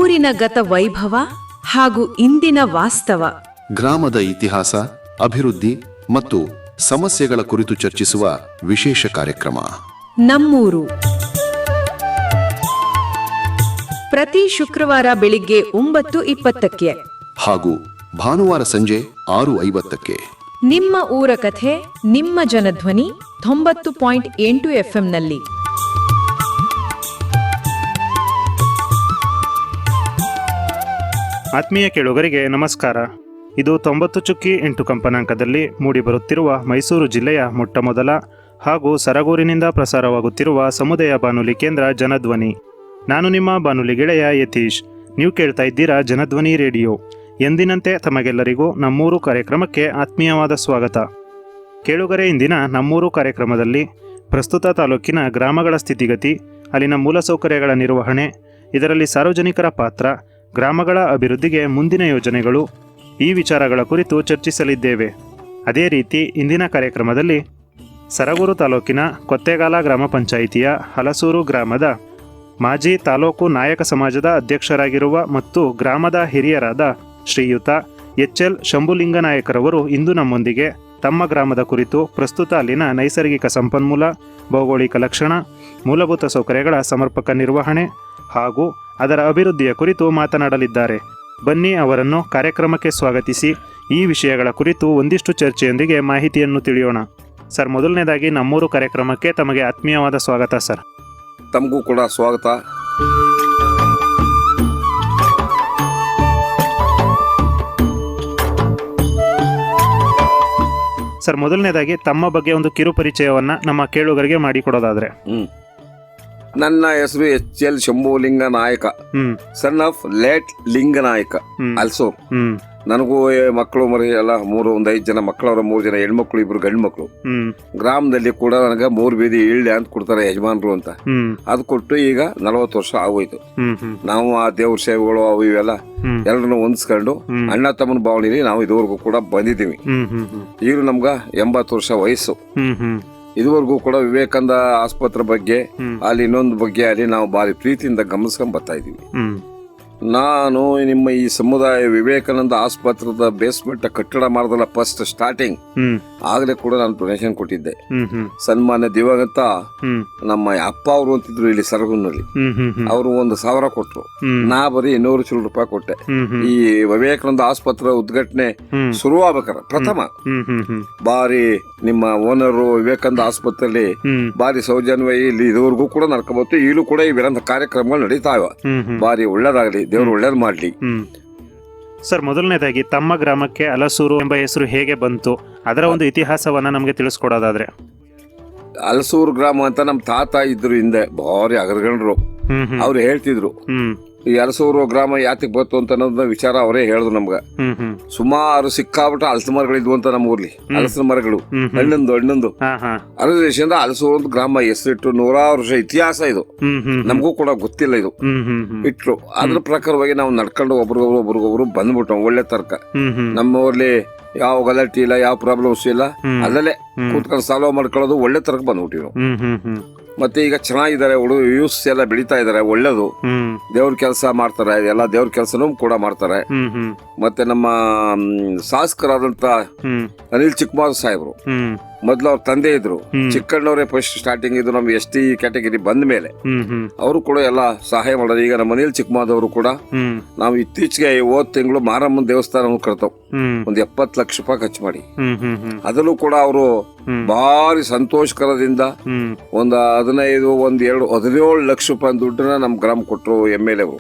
ಊರಿನ ಗತ ವೈಭವ ಹಾಗೂ ಇಂದಿನ ವಾಸ್ತವ, ಗ್ರಾಮದ ಇತಿಹಾಸ, ಅಭಿವೃದ್ಧಿ ಮತ್ತು ಸಮಸ್ಯೆಗಳ ಕುರಿತು ಚರ್ಚಿಸುವ ವಿಶೇಷ ಕಾರ್ಯಕ್ರಮ ನಮ್ಮೂರು. ಪ್ರತಿ ಶುಕ್ರವಾರ ಬೆಳಿಗ್ಗೆ 9:20 ಹಾಗೂ ಭಾನುವಾರ ಸಂಜೆ 6:50. ನಿಮ್ಮ ಊರ ಕಥೆ, ನಿಮ್ಮ ಜನಧ್ವನಿ 90.8 FM. ಆತ್ಮೀಯ ಕೇಳುಗರಿಗೆ ನಮಸ್ಕಾರ. ಇದು 90.8 ಕಂಪನಾಂಕದಲ್ಲಿ ಮೂಡಿಬರುತ್ತಿರುವ ಮೈಸೂರು ಜಿಲ್ಲೆಯ ಮೊಟ್ಟಮೊದಲ ಹಾಗೂ ಸರಗೂರಿನಿಂದ ಪ್ರಸಾರವಾಗುತ್ತಿರುವ ಸಮುದಾಯ ಬಾನುಲಿ ಕೇಂದ್ರ ಜನಧ್ವನಿ. ನಾನು ನಿಮ್ಮ ಬಾನುಲಿ ಗೆಳೆಯ ಯತೀಶ್. ನೀವು ಕೇಳ್ತಾ ಇದ್ದೀರಾ ಜನಧ್ವನಿ ರೇಡಿಯೋ. ಎಂದಿನಂತೆ ತಮಗೆಲ್ಲರಿಗೂ ನಮ್ಮೂರು ಕಾರ್ಯಕ್ರಮಕ್ಕೆ ಆತ್ಮೀಯವಾದ ಸ್ವಾಗತ. ಕೇಳುಗರೆ, ಇಂದಿನ ನಮ್ಮೂರು ಕಾರ್ಯಕ್ರಮದಲ್ಲಿ ಪ್ರಸ್ತುತ ತಾಲೂಕಿನ ಗ್ರಾಮಗಳ ಸ್ಥಿತಿಗತಿ, ಅಲ್ಲಿನ ಮೂಲಸೌಕರ್ಯಗಳ ನಿರ್ವಹಣೆ, ಇದರಲ್ಲಿ ಸಾರ್ವಜನಿಕರ ಪಾತ್ರ, ಗ್ರಾಮಗಳ ಅಭಿವೃದ್ಧಿಗೆ ಮುಂದಿನ ಯೋಜನೆಗಳು, ಈ ವಿಚಾರಗಳ ಕುರಿತು ಚರ್ಚಿಸಲಿದ್ದೇವೆ. ಅದೇ ರೀತಿ ಇಂದಿನ ಕಾರ್ಯಕ್ರಮದಲ್ಲಿ ಸರಗೂರು ತಾಲೂಕಿನ ಕೊತ್ತೆಗಾಲ ಗ್ರಾಮ ಪಂಚಾಯಿತಿಯ ಹಲಸೂರು ಗ್ರಾಮದ ಮಾಜಿ ತಾಲೂಕು ನಾಯಕ ಸಮಾಜದ ಅಧ್ಯಕ್ಷರಾಗಿರುವ ಮತ್ತು ಗ್ರಾಮದ ಹಿರಿಯರಾದ ಶ್ರೀಯುತ ಎಚ್.ಎಲ್. ಶಂಭುಲಿಂಗನಾಯಕರವರು ಇಂದು ನಮ್ಮೊಂದಿಗೆ ತಮ್ಮ ಗ್ರಾಮದ ಕುರಿತು, ಪ್ರಸ್ತುತ ಅಲ್ಲಿನ ನೈಸರ್ಗಿಕ ಸಂಪನ್ಮೂಲ, ಭೌಗೋಳಿಕ ಲಕ್ಷಣ, ಮೂಲಭೂತ ಸೌಕರ್ಯಗಳ ಸಮರ್ಪಕ ನಿರ್ವಹಣೆ ಹಾಗೂ ಅದರ ಅಭಿವೃದ್ಧಿಯ ಕುರಿತು ಮಾತನಾಡಲಿದ್ದಾರೆ. ಬನ್ನಿ, ಅವರನ್ನು ಕಾರ್ಯಕ್ರಮಕ್ಕೆ ಸ್ವಾಗತಿಸಿ ಈ ವಿಷಯಗಳ ಕುರಿತು ಒಂದಿಷ್ಟು ಚರ್ಚೆಯೊಂದಿಗೆ ಮಾಹಿತಿಯನ್ನು ತಿಳಿಯೋಣ. ಸರ್, ಮೊದಲನೇದಾಗಿ ನಮ್ಮೂರು ಕಾರ್ಯಕ್ರಮಕ್ಕೆ ತಮಗೆ ಆತ್ಮೀಯವಾದ ಸ್ವಾಗತ ಸರ್. ತಮಗೂ ಕೂಡ ಸ್ವಾಗತ. ಸರ್, ಮೊದಲನೇದಾಗಿ ತಮ್ಮ ಬಗ್ಗೆ ಒಂದು ಕಿರು ಪರಿಚಯವನ್ನ ನಮ್ಮ ಕೇಳುಗರಿಗೆ ಮಾಡಿಕೊಡೋದಾದ್ರೆ. ನನ್ನ ಹೆಸರು ಎಚ್.ಎಲ್. ಶಂಭುಲಿಂಗ ನಾಯಕ, ಸನ್ ಆಫ್ ಲೇಟ್ ಲಿಂಗನಾಯಕ ಆಲ್ಸೋ. ನನಗೂ ಮಕ್ಕಳು ಮರಿ ಎಲ್ಲ ಒಂದು 5 ಜನ ಮಕ್ಕಳವ್ರ, 3 ಜನ ಹೆಣ್ಮಕ್ಳು, 2 ಗಂಡು ಮಕ್ಕಳು. ಗ್ರಾಮದಲ್ಲಿ ಕೂಡ ನನಗೆ 3 ಬೀದಿ ಇಳ್ಳೆ ಅಂತ ಕೊಡ್ತಾರೆ ಯಜಮಾನ್ರು ಅಂತ. ಅದು ಕೊಟ್ಟು ಈಗ 40 ವರ್ಷ ಆಗೋಯ್ತು. ನಾವು ಆ ದೇವ್ರ ಸೇವೆಗಳು ಅವು ಇವೆಲ್ಲ ಎಲ್ಲರನ್ನು ಹೊಂದಿಸ್ಕೊಂಡು ಅಣ್ಣ ತಮ್ಮನ ಭಾವನೆಯಲ್ಲಿ ನಾವು ಇದುವರೆಗೂ ಕೂಡ ಬಂದಿದ್ದೀವಿ. ಈಗ ನಮ್ಗ 80 ವರ್ಷ ವಯಸ್ಸು. ಇದುವರೆಗೂ ಕೂಡ ವಿವೇಕಾನಂದ ಆಸ್ಪತ್ರೆ ಬಗ್ಗೆ ಅಲ್ಲಿ ಇನ್ನೊಂದು ಬಗ್ಗೆ ಅಲ್ಲಿ ನಾವು ಭಾರಿ ಪ್ರೀತಿಯಿಂದ ಗಮನಿಸ್ಕೊಂಡ್ ಬರ್ತಾ ಇದೀವಿ. ನಾನು ನಿಮ್ಮ ಈ ಸಮುದಾಯ ವಿವೇಕಾನಂದ ಆಸ್ಪತ್ರೆದ ಬೇಸ್ಮೆಂಟ್ ಕಟ್ಟಡ ಮಾಡಿದಲ್ಲ ಫಸ್ಟ್ ಸ್ಟಾರ್ಟಿಂಗ್, ಆಗ್ಲೇ ಕೂಡ ನಾನು ಡೊನೇಷನ್ ಕೊಟ್ಟಿದ್ದೆ. ಸನ್ಮಾನ್ಯ ದಿವಂಗತ ನಮ್ಮ ಅಪ್ಪ ಅವರು ಅಂತಿದ್ರು ಇಲ್ಲಿ ಸರಗೂರಿನಲ್ಲಿ, ಅವರು 1,000 ಕೊಟ್ರು. ನಾ ಬರೀ 200 ರೂಪಾಯಿ ಕೊಟ್ಟೆ. ಈ ವಿವೇಕಾನಂದ ಆಸ್ಪತ್ರೆ ಉದ್ಘಾಟನೆ ಶುರು ಆಗ್ಬೇಕಾರ ಪ್ರಥಮ ಬಾರಿ ನಿಮ್ಮ ಓನರು ವಿವೇಕಾನಂದ ಆಸ್ಪತ್ರೆಯಲ್ಲಿ ಬಾರಿ ಸೌಜನ್ಯ ಇಲ್ಲಿ ಇದುವರೆಗೂ ಕೂಡ ನಡ್ಕೋಬಹುದು. ಈಗಲೂ ಕೂಡ ಇವೆಲ್ಲ ಕಾರ್ಯಕ್ರಮಗಳು ನಡೀತಾವ. ಬಾರಿ ಒಳ್ಳೇದಾಗ್ಲಿ, ದೇವ್ರು ಒಳ್ಳೇದ್ ಮಾಡ್ಲಿ. ಸರ್, ಮೊದಲನೇದಾಗಿ ತಮ್ಮ ಗ್ರಾಮಕ್ಕೆ ಹಲಸೂರು ಎಂಬ ಹೆಸರು ಹೇಗೆ ಬಂತು, ಅದರ ಒಂದು ಇತಿಹಾಸವನ್ನ ನಮ್ಗೆ ತಿಳಿಸ್ಕೊಡೋದಾದ್ರೆ. ಹಲಸೂರು ಗ್ರಾಮ ಅಂತ ನಮ್ ತಾತ ಇದ್ರು ಹಿಂದೆ, ಭಾರಿ ಅಗರ್ಗಣ್ರು. ಅವ್ರು ಹೇಳ್ತಿದ್ರು ಈ ಹಲಸೂರು ಗ್ರಾಮ ಯಾತಿಗೆ ಬಂತು ಅಂತ ಅನ್ನೋದ ವಿಚಾರ ಅವರೇ ಹೇಳಿದ್ರು ನಮ್ಗ. ಸುಮಾರು ಸಿಕ್ಕಾಬಿಟ್ಟು ಹಲಸು ಮರಗಳಿದ್ವು ಅಂತ ನಮ್ಮ ಊರ್ಲಿ. ಹಲಸಿನ ಮರಗಳು ಹಣ್ಣೊಂದು ಅದ್ರ ದೇಶದಿಂದ ಹಲಸೂರು ಅಂತ ಗ್ರಾಮ ಹೆಸರಿಟ್ಟು 100 ವರ್ಷ ಇತಿಹಾಸ ಇದು. ನಮಗೂ ಕೂಡ ಗೊತ್ತಿಲ್ಲ ಇದು ಇಟ್ರು. ಅದ್ರ ಪ್ರಕಾರವಾಗಿ ನಾವು ನಡ್ಕೊಂಡು ಒಬ್ರಿಗೊಬ್ರು ಬಂದ್ಬಿಟ್ಟು ಒಳ್ಳೆ ತರ್ಕ. ನಮ್ಮ ಊರ್ಲಿ ಯಾವ ಗಲಾಟೆ ಇಲ್ಲ, ಯಾವ ಪ್ರಾಬ್ಲಮ್ಸ್ ಇಲ್ಲ, ಅದಲ್ಲೇ ಕೂತ್ಕೊಂಡು ಸಾಲ್ವ್ ಮಾಡ್ಕೊಳ್ಳೋದು, ಒಳ್ಳೆ ತರಕ ಬಂದ್ಬಿಟ್ಟಿವಿ ನಾವು. ಮತ್ತೆ ಈಗ ಚೆನ್ನಾಗಿದ್ದಾರೆ ಹುಡುಗ, ಯೂಸ್ ಎಲ್ಲ ಬೆಳೀತಾ ಇದಾರೆ, ಒಳ್ಳೇದು. ದೇವ್ರ ಕೆಲಸ ಮಾಡ್ತಾರೆ, ಎಲ್ಲ ದೇವ್ರ ಕೆಲಸನೂ ಕೂಡ ಮಾಡ್ತಾರೆ. ಮತ್ತೆ ನಮ್ಮ ಶಾಸಕರಾದಂತ ಅನಿಲ್ ಚಿಕ್ಕಮಾದ ಸಾಹೇಬ್ರು ಮೊದ್ಲು ಅವ್ರ ತಂದೆ ಇದ್ರು, ಚಿಕ್ಕಣ್ಣವರೇ ಫಸ್ಟ್ ಸ್ಟಾರ್ಟಿಂಗ್ ಇದ್ರು. ನಮ್ ST ಕ್ಯಾಟಗರಿ ಬಂದ ಮೇಲೆ ಅವರು ಕೂಡ ಎಲ್ಲ ಸಹಾಯ ಮಾಡೋದು. ಈಗ ನಮ್ಮ ಅನಿಲ್ ಚಿಕ್ಕಮಾದವರು ಕೂಡ ನಾವು ಇತ್ತೀಚೆಗೆ ಹೋದ್ ತಿಂಗಳು ಮಾರಮ್ಮನ ದೇವಸ್ಥಾನ ಕರ್ತಾವ್ 70 ಲಕ್ಷ ರೂಪಾಯಿ ಖರ್ಚು ಮಾಡಿ. ಅದರಲ್ಲೂ ಕೂಡ ಅವರು ಭಾರಿ ಸಂತೋಷಕರದಿಂದ 17 ಲಕ್ಷ ರೂಪಾಯಿ ದುಡ್ಡನ್ನ ನಮ್ ಗ್ರಾಮ ಕೊಟ್ರು MLA ಅವರು.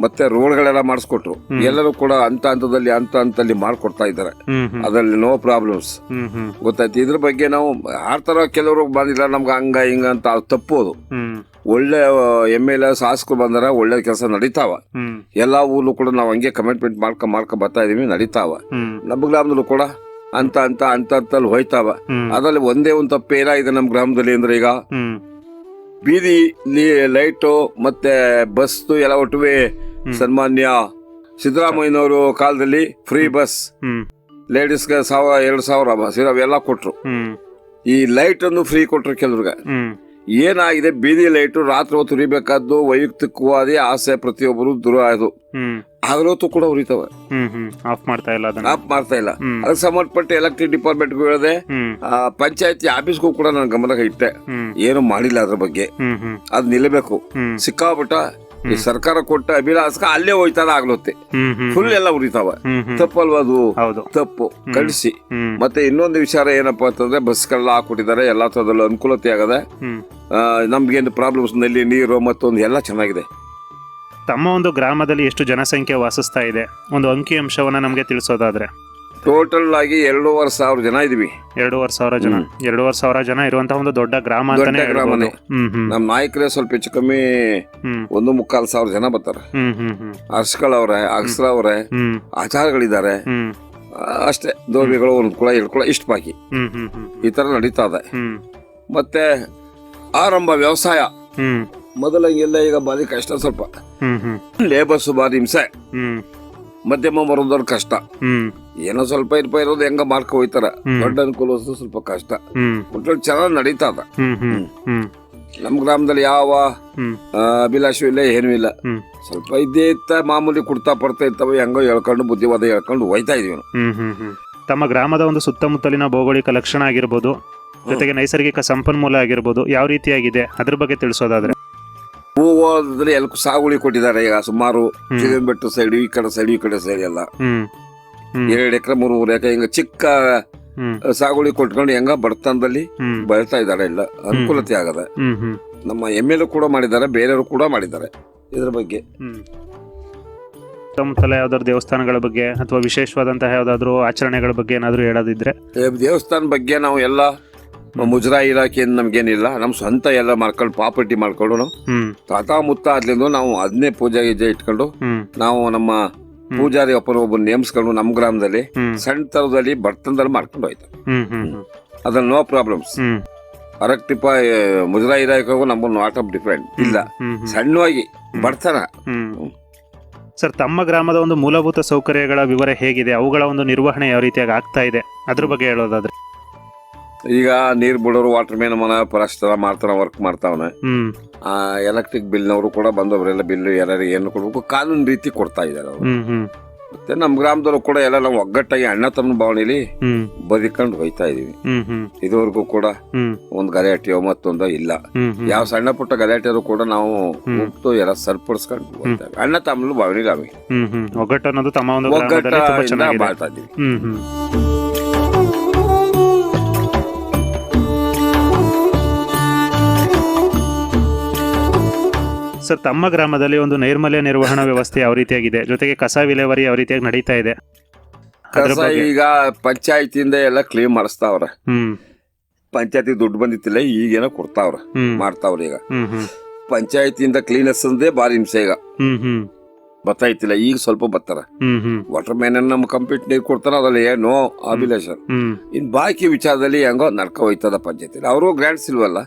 ಮತ್ತೆ ರೋಡ್ಗಳೆಲ್ಲ ಮಾಡಿಸ್ಕೊಟ್ರು. ಎಲ್ಲರೂ ಕೂಡ ಹಂತದಲ್ಲಿ ಮಾಡ್ಕೊಡ್ತಾ ಇದ್ದಾರೆ. ಅದ್ರಲ್ಲಿ ನೋ ಪ್ರಾಬ್ಲಮ್ಸ್. ಗೊತ್ತಾಯ್ತು. ಇದ್ರ ಬಗ್ಗೆ ನಾವು ಆಡ್ತಾರ, ಕೆಲವರು ಬಂದಿಲ್ಲ ನಮ್ಗೆ ಹಂಗ ಹಿಂಗ ಅಂತ ತಪ್ಪೋದು. ಒಳ್ಳೆ MLA ಶಾಸಕರು ಬಂದಾರ, ಒಳ್ಳೆ ಕೆಲಸ ನಡೀತಾವ. ಎಲ್ಲಾ ಊರ್ಲು ಕೂಡ ನಾವು ಹಂಗೆ ಕಮಿಟ್ಮೆಂಟ್ ಮಾಡ್ಕೊಂಡ್ ಬರ್ತಾ ಇದೀವಿ, ನಡೀತಾವ. ನಮ್ಮ ಗ್ರಾಮದಲ್ಲೂ ಕೂಡ ಅಂತಲ್ಲಿ ಹೋಯ್ತಾವ. ಅದ್ರಲ್ಲಿ ಒಂದೇ ಒಂದು ತಪ್ಪು ಏನಾಗಿದೆ ನಮ್ಮ ಗ್ರಾಮದಲ್ಲಿ ಅಂದ್ರೆ, ಈಗ ಬೀದಿ ಲೈಟು ಮತ್ತೆ ಬಸ್ ಎಲ್ಲ ಒಟ್ಟುವೆ ಸನ್ಮಾನ್ಯ ಸಿದ್ದರಾಮಯ್ಯನವರು ಕಾಲದಲ್ಲಿ ಫ್ರೀ ಬಸ್, ಲೇಡೀಸ್ಗೆ 1,000 2,000 ಅವೆಲ್ಲ ಕೊಟ್ರು. ಈ ಲೈಟ್ ಅನ್ನು ಫ್ರೀ ಕೊಟ್ರು ಕೆಲವ್ರಿಗೆ. ಏನಾಗಿದೆ ಬೀದಿ ಲೈಟು ರಾತ್ರಿ ಹೊತ್ತು ಉರಿಬೇಕಾದ್ದು ವೈಯಕ್ತಿಕವಾದ ಆಸೆ ಪ್ರತಿಯೊಬ್ಬರು ದೂರ ಅದು ಹಗಲು ಹೊತ್ತು ಕೂಡ ಉರಿತವೆ. ಆಫ್ ಮಾಡ್ತಾ ಇಲ್ಲ ಅದನ್ನ. ಆಫ್ ಮಾಡ್ತಾ ಇಲ್ಲ. ಅದಕ್ಕೆ ಸಂಬಂಧಪಟ್ಟ ಎಲೆಕ್ಟ್ರಿಕ್ ಡಿಪಾರ್ಟ್ಮೆಂಟ್ಗೂ ಹೇಳಿದೆ, ಪಂಚಾಯತಿ ಆಫೀಸ್ಗೂ ಕೂಡ ನಾನು ಗಮನ ಇಟ್ಟೆ, ಏನು ಮಾಡಿಲ್ಲ ಅದ್ರ ಬಗ್ಗೆ. ಅದ್ ನಿಲ್ಲಬೇಕು. ಸಿಕ್ಕಾಬಿಟ್ಟ ಈ ಸರ್ಕಾರ ಕೊಟ್ಟ ಅಭಿಲಾಷಕ ಅಲ್ಲೇ ಹೋಯ್ತಾರ ಆಗ್ಲತ್ತೆ, ಫುಲ್ ಎಲ್ಲ ಉರಿತಾವ. ತಪ್ಪಲ್ವಾ ಅದು? ತಪ್ಪು. ಕಳಿಸಿ. ಮತ್ತೆ ಇನ್ನೊಂದು ವಿಚಾರ ಏನಪ್ಪಾ ಅಂತಂದ್ರೆ ಬಸ್ಗಳೆಲ್ಲ ಹಾಕೊಟ್ಟಿದ್ದಾರೆ, ಎಲ್ಲಾ ತರದಲ್ಲೂ ಅನುಕೂಲತೆ ಆಗದೆ. ನಮ್ಗೇನು ಪ್ರಾಬ್ಲಮ್ಸ್ ನಲ್ಲಿ ನೀರು ಮತ್ತೊಂದು ಎಲ್ಲ ಚೆನ್ನಾಗಿದೆ. ತಮ್ಮ ಒಂದು ಗ್ರಾಮದಲ್ಲಿ ಎಷ್ಟು ಜನಸಂಖ್ಯೆ ವಾಸಿಸ್ತಾ ಇದೆ, ಒಂದು ಅಂಕಿ ಅಂಶವನ್ನ ನಮ್ಗೆ ತಿಳಿಸೋದಾದ್ರೆ? ಟೋಟಲ್ ಆಗಿ 2,500 ಜನ ಇದೀವಿ. 2,500 ಜನ. 2,500 ಜನ ಇರುವಂತಹ ಒಂದು ದೊಡ್ಡ ಗ್ರಾಮ ಅಂತಾನೆ ಗ್ರಾಮನೇ. ನಮ್ಮ ನಾಯಕರೇ ಸ್ವಲ್ಪ ಹೆಚ್ಚು ಕಮ್ಮಿ 1,400 ಜನ ಬರ್ತಾರೆ. ಅರ್ಸ್ಗಳವ್ರೆ, ಅಗಸ್ರವ್ರೆ, ಆಚಾರಗಳಿದ್ದಾರೆ. ಅಷ್ಟೇ. ದೋಬಿಗಳು ಒಂದ್ ಕುಳ 2 ಕುಳ ಇಷ್ಟು ಬಾಕಿ. ಈ ತರ ನಡೀತಾ ಇದೆ. ಮತ್ತೆ ಆರಂಭ ವ್ಯವಸಾಯ ಮೊದಲಾಗೆಲ್ಲ ಈಗ ಬಾರಿ ಕಷ್ಟ. ಸ್ವಲ್ಪ ಲೇಬರ್ಸ್ ಬಾರಿ ಹಿಂಸೆ, ಮಧ್ಯಮ ಬರೋದವ್ರ ಕಷ್ಟ. ಏನೋ ಸ್ವಲ್ಪ ಇರೋದು ಹೆಂಗ ಮಾಡ್ಕೊ ಹೋಯ್ತಾರ. ದೊಡ್ಡ ಅನುಕೂಲ ಸ್ವಲ್ಪ ಕಷ್ಟ. ಒಟ್ಟು ಚೆನ್ನಾಗಿ ನಡೀತಾ ಅದ. ನಮ್ ಗ್ರಾಮದಲ್ಲಿ ಯಾವ ಅಭಿಲಾಷವೂ ಇಲ್ಲ, ಏನೂ ಇಲ್ಲ. ಸ್ವಲ್ಪ ಇದ್ದೇ ಇತ್ತ, ಮಾಮೂಲಿ ಕುಡ್ತಾ ಪಡ್ತಾ ಇರ್ತವೆ, ಹೆಂಗೋ ಹೇಳ್ಕೊಂಡು ಬುದ್ಧಿವಾದ ಹೇಳ್ಕೊಂಡು ಹೋಯ್ತಾ ಇದೀವಿ ನಾವು. ತಮ್ಮ ಗ್ರಾಮದ ಒಂದು ಸುತ್ತಮುತ್ತಲಿನ ಭೌಗೋಳಿಕ ಲಕ್ಷಣ ಆಗಿರ್ಬೋದು, ಜೊತೆಗೆ ನೈಸರ್ಗಿಕ ಸಂಪನ್ಮೂಲ ಆಗಿರ್ಬೋದು, ಯಾವ ರೀತಿಯಾಗಿದೆ ಅದ್ರ ಬಗ್ಗೆ ತಿಳಿಸೋದಾದ್ರೆ? ಹೂವಾದ್ರೆ ಎಲ್ಲಕ್ಕೂ ಸಾಗುವಳಿ ಕೊಟ್ಟಿದ್ದಾರೆ. ಈಗ ಸುಮಾರು ಚಿದಂಬೆಟ್ಟು ಸೈಡ್, ಈ ಕಡೆ ಸೈಡ್, ಈ ಕಡೆ ಸೈಡ್ ಎಲ್ಲ 2 ಎಕರೆ 3 ಎಕರೆ ಹಿಂಗ ಚಿಕ್ಕ ಸಾಗುವಳಿ ಕೊಟ್ಕೊಂಡು ಹೆಂಗ ಬಡತನದಲ್ಲಿ ಬೆಳ್ತಾ ಇದ್ದಾರೆ. ಎಲ್ಲ ಅನುಕೂಲತೆ ಆಗದೆ. ನಮ್ಮ MLA ಕೂಡ ಮಾಡಿದ್ದಾರೆ, ಬೇರೆಯವರು ಕೂಡ ಮಾಡಿದ್ದಾರೆ ಇದ್ರ ಬಗ್ಗೆ. ಸುತ್ತಮುತ್ತಲ ಯಾವ್ದಾದ್ರು ದೇವಸ್ಥಾನಗಳ ಬಗ್ಗೆ ಅಥವಾ ವಿಶೇಷವಾದಂತಹ ಯಾವ್ದಾದ್ರು ಆಚರಣೆಗಳ ಬಗ್ಗೆ ಏನಾದ್ರು ಹೇಳೋದಿದ್ರೆ? ದೇವಸ್ಥಾನ ಬಗ್ಗೆ ನಾವು ಎಲ್ಲ ಮುಜರಾಯಿ ಇಲಾಖೆಯಿಂದ ನಮ್ಗೇನಿಲ್ಲ, ನಮ್ ಸ್ವಂತ ಎಲ್ಲ ಮಾಡ್ಕೊಂಡು ಪ್ರಾಪರ್ಟಿ ಮಾಡ್ಕೊಂಡು ನಾವು ತಾತ ಮುತ್ತ ಆದ್ಲಿಂದ ನಾವು ಅದನ್ನೇ ಪೂಜೆ ಗೀಜೆ ಇಟ್ಕೊಂಡು ನಾವು ನಮ್ಮ ಪೂಜಾರಿ ಒಬ್ಬರು ನೇಮಿಸ್ಕೊಂಡು ನಮ್ಮ ಗ್ರಾಮದಲ್ಲಿ ಸಣ್ಣ ತರದಲ್ಲಿ ಬರ್ತನದಲ್ಲಿ ಮಾಡ್ಕೊಂಡು ಹೋಯ್ತು. ಅದ್ರಲ್ಲಿ ನೋ ಪ್ರಾಬ್ಲಮ್ಸ್. ಅರಕ್ಟಿಪ ಮುಜರಾಯಿ ಇಲಾಖೆಗೂ ನಮ್ಮನ್ನು ನಾಟ್ ಆಫ್ ಡಿಫರೆಂಟ್ ಇಲ್ಲ. ಸಣ್ಣವಾಗಿ ಬರ್ತನ. ಸರ್, ತಮ್ಮ ಗ್ರಾಮದ ಒಂದು ಮೂಲಭೂತ ಸೌಕರ್ಯಗಳ ವಿವರ ಹೇಗಿದೆ, ಅವುಗಳ ಒಂದು ನಿರ್ವಹಣೆ ಯಾವ ರೀತಿಯಾಗಿ ಆಗ್ತಾ ಇದೆ ಅದ್ರ ಬಗ್ಗೆ ಹೇಳೋದಾದ್ರೆ? ಈಗ ನೀರ್ ಬಿಡೋರು ವಾಟರ್ ಮ್ಯಾನ್ ಮನ ಪರಸ್ತರ ಮಾಡ್ತಾನ, ವರ್ಕ್ ಮಾಡ್ತಾವನೆ. ಎಲೆಕ್ಟ್ರಿಕ್ ಬಿಲ್ನವರು ಕೂಡ ಬಂದವರೆಲ್ಲ ಬಿಲ್ ಯಾರು ಏನು ಕೊಡ್ಬೇಕು ಕಾನೂನು ರೀತಿ ಕೊಡ್ತಾ ಇದಾರೆ ಅವರು. ಮತ್ತೆ ನಮ್ ಗ್ರಾಮದವರು ಕೂಡ ಎಲ್ಲ ನಾವು ಒಗ್ಗಟ್ಟಾಗಿ ಅಣ್ಣ ತಮ್ಮ ಭಾವನೆಯಲ್ಲಿ ಬದುಕೊಂಡು ಹೋಯ್ತಾ ಇದೀವಿ. ಇದುವರೆಗೂ ಕೂಡ ಒಂದ್ ಗಲಾಟೆಯೋ ಮತ್ತೊಂದೋ ಇಲ್ಲ. ಯಾವ ಸಣ್ಣ ಪುಟ್ಟ ಗಲಾಟೆಯರು ಕೂಡ ನಾವು ಹೋಗ್ತು ಎಲ್ಲ ಸರಿಪಡಿಸ್ಕೊಂಡು ಹೋಗ್ತಾ ಇದ್ದೀವಿ. ಅಣ್ಣ ತಮ್ಮ ಭಾವನೆಯಲ್ಲಿ ಒಗ್ಗಟ್ಟು ಅನ್ನೋದು ತಮ್ಮ ಒಂದು ಒಗ್ಗಟ್ಟಿಂದ ಮಾಡ್ತಾ ಇದೀವಿ. ಸರ್, ತಮ್ಮ ಗ್ರಾಮದಲ್ಲಿ ಒಂದು ನೈರ್ಮಲ್ಯ ನಿರ್ವಹಣಾ ವ್ಯವಸ್ಥೆ ಯಾವ ರೀತಿಯಾಗಿದೆ, ಜೊತೆಗೆ ಕಸ ವಿಲೇವಾರಿ ಯಾವ ರೀತಿಯಾಗಿ ನಡೀತಾ ಇದೆ? ಕಸ ಈಗ ಪಂಚಾಯತಿಯಿಂದ ಎಲ್ಲ ಕ್ಲೀನ್ ಮಾಡಿಸ್ತಾವ್ರ. ಪಂಚಾಯತಿ ದುಡ್ಡು ಬಂದಿತ್ತಿಲ್ಲ, ಈಗೇನೋ ಕೊಡ್ತಾವ್ರ, ಮಾಡ್ತಾವ್ರ. ಈಗ ಪಂಚಾಯತಿಯಿಂದ ಕ್ಲೀನೆಸ್ ಅಂದೇ ಬಾರಿ ಹಿಂಸೆ. ಈಗ ಬತ್ತೈತಿಲ್ಲ, ಈಗ ಸ್ವಲ್ಪ ಬತ್ತಾರ. ವಾಟರ್ ಮ್ಯಾನ್ ನಮ್ಮ ಕಂಪ್ಲೀಟ್ ನೀರು ಕೊಡ್ತಾರ, ಅದ್ರಲ್ಲಿ ಏನೋ ಅಭಿಲೇಷನ್. ಇನ್ ಬಾಕಿ ವಿಚಾರದಲ್ಲಿ ಹೆಂಗೋ ನಡ್ಕ ಹೋಯ್ತದ ಪಂಚಾಯತಿ. ಅವರು ಗ್ರಾಂಟ್ಸ್ ಇಲ್ವಲ್ಲ,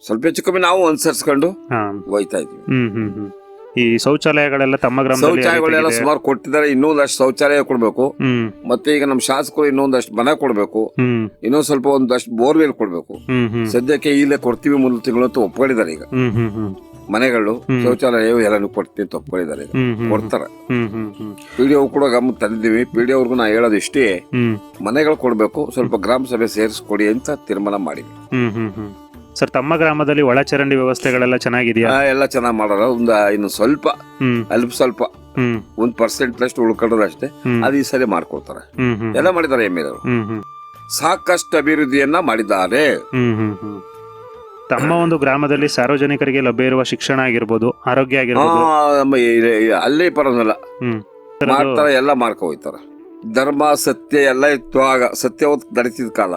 ಸ್ವಲ್ಪ ಹೆಚ್ಚು ಕಮ್ಮಿ ನಾವು ಅನುಸರಿಸ್ಕೊಂಡು ಹೋಯ್ತಾ ಇದ್ವಿ. ಈ ಶೌಚಾಲಯಗಳೆಲ್ಲ ತಮ್ಮ ಗ್ರಾಮದಲ್ಲಿ ಶೌಚಾಲಯಗಳೆಲ್ಲ ಸುಮಾರು ಕೊಟ್ಟಿದ್ದಾರೆ. ಇನ್ನೊಂದಷ್ಟು ಶೌಚಾಲಯ ಕೊಡ್ಬೇಕು. ಮತ್ತೆ ಈಗ ನಮ್ಮ ಶಾಸಕರು ಇನ್ನೊಂದಷ್ಟು ಮನೆ ಕೊಡ್ಬೇಕು. ಇನ್ನೊಂದ್ ಸ್ವಲ್ಪ ಒಂದಷ್ಟು ಬೋರ್ವೆಲ್ ಕೊಡ್ಬೇಕು. ಸದ್ಯಕ್ಕೆ ಇಲ್ಲೇ ಕೊಡ್ತೀವಿ 3 ತಿಂಗಳು ಅಂತ ಒಪ್ಕೊಂಡಿದ್ದಾರೆ. ಈಗ ಮನೆಗಳು ಶೌಚಾಲಯ ಎಲ್ಲಾನು ಕೊಡ್ತೀವಿ ಅಂತ ಒಪ್ಕೊಂಡಿದ್ದಾರೆ, ಕೊಡ್ತಾರ. PDO ಕೂಡ ಗಮನ ತಂದಿದ್ದೀವಿ. PDO ಅವ್ರಿಗೂ ನಾ ಹೇಳೋದು ಇಷ್ಟೇ, ಮನೆಗಳು ಕೊಡ್ಬೇಕು, ಸ್ವಲ್ಪ ಗ್ರಾಮ ಸಭೆ ಸೇರಿಸ್ಕೊಡಿ ಅಂತ ತೀರ್ಮಾನ ಮಾಡಿದ್ವಿ. ಸರ್, ತಮ್ಮ ಗ್ರಾಮದಲ್ಲಿ ಒಳಚರಂಡಿ ವ್ಯವಸ್ಥೆಗಳೆಲ್ಲ ಚೆನ್ನಾಗಿದೆಯಾ? ಎಲ್ಲ ಚೆನ್ನಾಗಿ ಮಾಡೋರ. ಇನ್ನು ಸ್ವಲ್ಪ ಸ್ವಲ್ಪ 1% ಉಳ್ಕೊಳ್ಳೋದು ಅಷ್ಟೇ. ಅದು ಈ ಸರಿ ಮಾಡ್ಕೊಡ್ತಾರೆ. ಎಲ್ಲ ಮಾಡಿದ್ದಾರೆ. MLA ಸಾಕಷ್ಟು ಅಭಿವೃದ್ಧಿಯನ್ನ ಮಾಡಿದ್ದಾರೆ. ತಮ್ಮ ಒಂದು ಗ್ರಾಮದಲ್ಲಿ ಸಾರ್ವಜನಿಕರಿಗೆ ಲಭ್ಯ ಇರುವ ಶಿಕ್ಷಣ ಆಗಿರ್ಬೋದು, ಆರೋಗ್ಯ ಆಗಿರ್ಬೋದು, ಅಲ್ಲೇ ಪರವಾಗಿಲ್ಲ ಮಾಡ್ತಾರ, ಎಲ್ಲ ಮಾಡ್ಕೊ ಹೋಯ್ತಾರ. ಧರ್ಮ ಸತ್ಯ ಎಲ್ಲ ಇತ್ತು ಆಗ. ಸತ್ಯ ನಡೀತಿದ್ ಕಾಲ